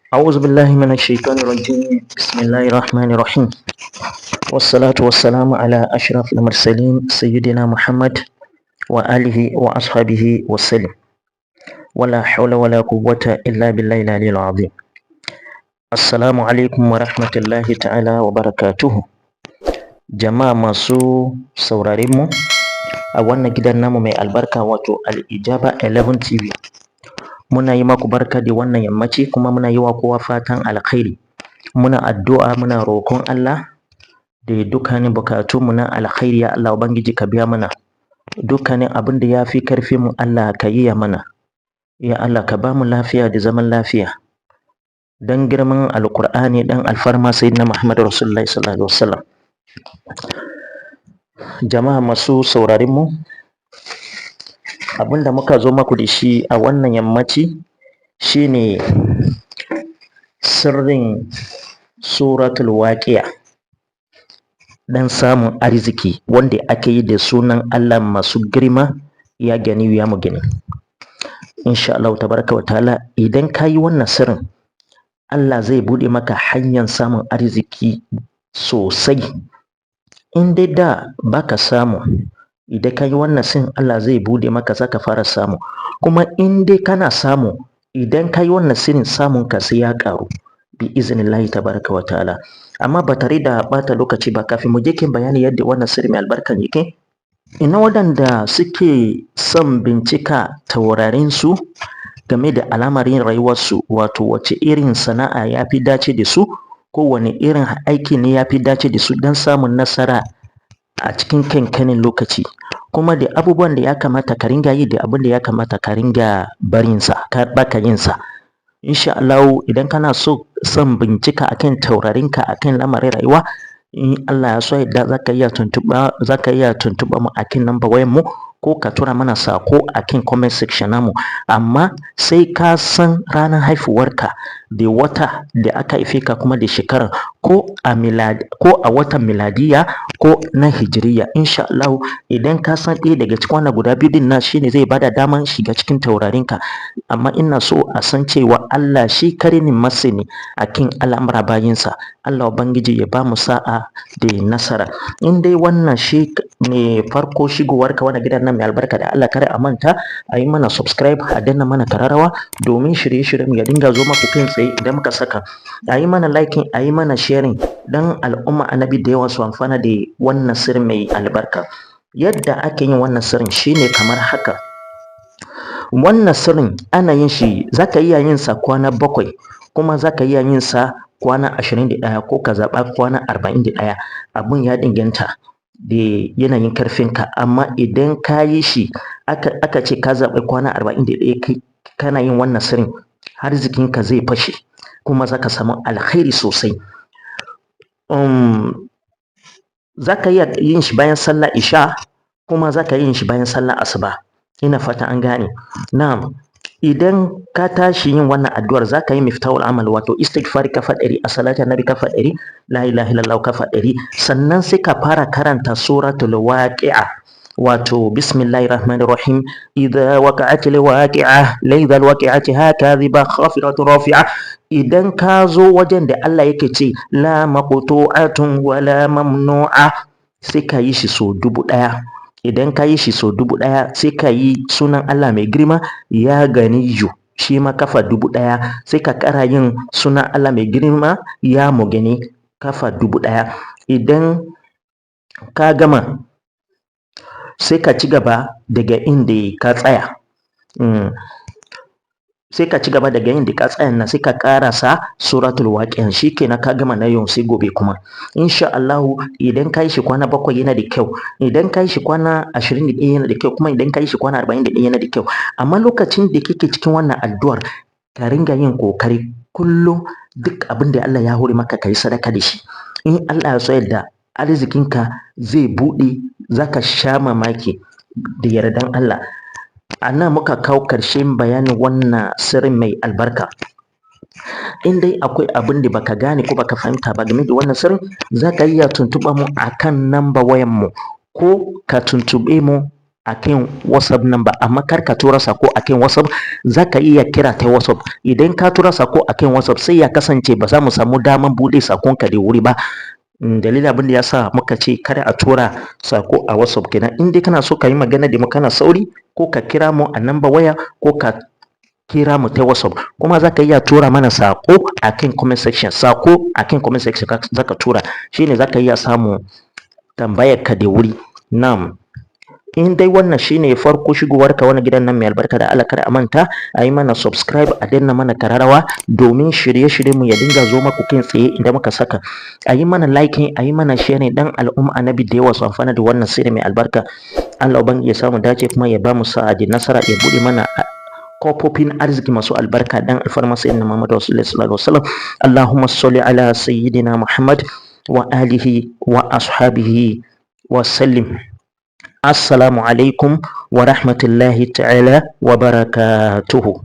أعوذ بالله من الشيطان الرجيم بسم الله الرحمن الرحيم والصلاة والسلام على أشرف المرسلين سيدنا محمد وآله وأصحابه وسلم ولا حول ولا قوة إلا بالله العلي العظيم. السلام عليكم ورحمة الله تعالى وبركاته. Jama'a masu sauraren mu a wannan gidan namu mai albarka wato Al-Ijaba 11 TV. Muna yi maku barka da wannan yammaci kuma muna yi wa kowa fatan alkhairi. Muna addu'a muna roƙon Allah da dukkanin bukatunmu na alkhairi, ya Allah Ubangiji ka biya mana dukkanin abin da ya fi karfin mu, Allah ka yi ya mana, ya Allah ka ba mu lafiya da zaman lafiya dan girman alkur'ani dan alfarma sayyidina Muhammad Rasulullahi sallallahu alaihi wasallam. Jama'a masu sauraron mu, abin da muka zo maku da shi a wannan yammaci shine sirrin suratul waqi'a dan samun arziki wanda ake yi da sunan Allah masu girma, ya gani ya mu gani. Insha Allah tabaraka wa ta'ala, idan ka yi wannan sirrin Allah zai buɗe maka hanyar samun arziki sosai. In dai da baka samu, idan ka yi wannan sirrin Allah zai buɗe maka, zaka fara samu. Kuma in dai kana samu, idan ka yi wannan sirrin samun ka sai ya ƙaru bi iznillahi tabaraka wa ta'ala. Amma ba tare da ɓata lokaci ba, kafin mu je kin bayani yadda wannan sirri mai albarkan yake, ina waɗanda suke son bincika taurarin su game da al'amarin rayuwarsu, wato wace irin sana'a ya fi dace da su, ko wane irin aiki ne ya fi dace da su don samun nasara a cikin kankanin lokaci, kuma da abubuwan da ya kamata ka ringa yi da abin da ya kamata ka ringa barinsa, baka yin sa. Insha Allah idan kana son bincika akan taurarinka akan lamarin rayuwa, in Allah ya so yadda zaka iya tuntuɓa mu akan number wayan mu, ko ka tura mana sako akan comment section namu. Amma sai ka san ranar haifuwarka da wata da aka haife ka, kuma da shekarar, ko a watan miladiya ko na hijiriya. Insha Allah idan ka san ɗaya daga cikin wannan guda biyu din nan, shine zai bada daman shiga cikin taurarinka. Amma ina so a san cewa Allah shi kare ne masani akan al'amura bayinsa. Allah Ubangiji ya bamu sa'a da nasara. In dai wannan shi ne farko shigowarka wannan gidan nan mai albarka, da Allah kare a manta a yi mana subscribe, a danna mana kararrawa domin shirye-shiryen ya dinga zo maku kai tsaye idan muka saka. A yi mana liking, a yi mana sharing dan al'umma annabi da yawa su amfana da wannan sirri mai albarka. Yadda ake yin wannan sirrin shine kamar haka. Wannan sirrin ana yin shi, zaka iya yin sa kwana 7, kuma zaka iya yin sa kwana 21, ko ka zaɓa kwana 41. Abun ya danganta da yanayin karfinka. Amma idan ka yi shi aka ce ka zaɓi kwana 41 kana yin wannan sirrin, arzikinka zai fashe kuma zaka samu alkhairi sosai. Zaka iya yin shi bayan sallar isha, kuma zaka iya yin shi bayan sallar asuba. Ina fata an gane. Na'am, idan ka tashi yin wannan addu'ar zaka yi miftahul amal, wato istighfar kafa 100, as-salatu annabi kafa 100, la ilaha illallah kafa 100. Sannan sai ka fara karanta suratul waqi'a, wato bismillahir rahmanir rahim. Idza waqa'atil waqi'a laysa waqi'atiha kadhiba khafiratun rafi'a. Idan ka zo wajen da Allah yake ce la maqtu'atun wala mamnu'a, sai ka yi shi so 1000. Idan ka yi shi so 1000, sai ka yi sunan Allah mai girma ya ganiyyu, shi ma kafa 1000. Sai ka ƙara yin sunan Allah mai girma ya mugini kafa 1000. Idan ka gama sai ka ci gaba daga inda ka tsaya. Sai ka ci gaba daga inda ka tsaya nan, sai ka ƙarasa suratul waqi'a. Shikenan ka gama na yau, sai gobe kuma. Insha Allah idan ka yi shi kwana 7 yana da kyau, idan ka yi shi kwana 21 yana da kyau, kuma idan ka yi shi kwana 41 yana da kyau. Amma lokacin da kake cikin wannan addu'ar, ka ringa yin ƙoƙari kullum duk abin da Allah ya hore maka ka yi sadaka da shi. In Allah ya so yadda arzikinka zai buɗe, zaka sha mamaki da yardan Allah. A nan muka kawo ƙarshen bayanin wannan sirrin mai albarka. In dai akwai abin da baka gane ko baka fahimta ba game da wannan sirrin, zaka iya tuntuɓa mu akan number wayan mu, ko ka tuntuɓe mu akan WhatsApp number, amma kar ka tura sako akan WhatsApp, zaka iya kira ta WhatsApp. Idan ka tura sako akan WhatsApp sai ya kasance ba za mu samu daman buɗe sakonka da wuri ba. Dalilin abin da ya sa muka ce kada a tura sako a WhatsApp kenan. In dai kana so ka yi magana da mu kana sauri, ko ka kira mu a number waya ko ka kira mu ta WhatsApp, kuma za ka iya tura mana sako akan comment section. Sako akan comment section za ka tura, shine za ka iya samu tambayar ka da wuri. Na'am. In dai wannan shine farko shigowar ka wani gidan nan mai albarka, da Allah kada a manta a yi mana subscribe, a danna mana kararrawa domin shirye-shirye mu ya dinga zo maku kai tsaye idan muka saka. A yi mana liking, a yi mana sharing dan al'umma annabi da yawa su amfana da wannan sirri mai albarka. Allah ubangiji ya samu dace kuma ya ba mu sa'a da nasara, ya bude mana kofofin arziki masu albarka dan alfarma sayyidina Muhammad sallallahu alaihi wasallam. Allahumma salli ala sayyidina Muhammad wa alihi wa ashabihi wa sallim. Assalamu alaikum wa rahmatullahi ta'ala wa barakatuhu.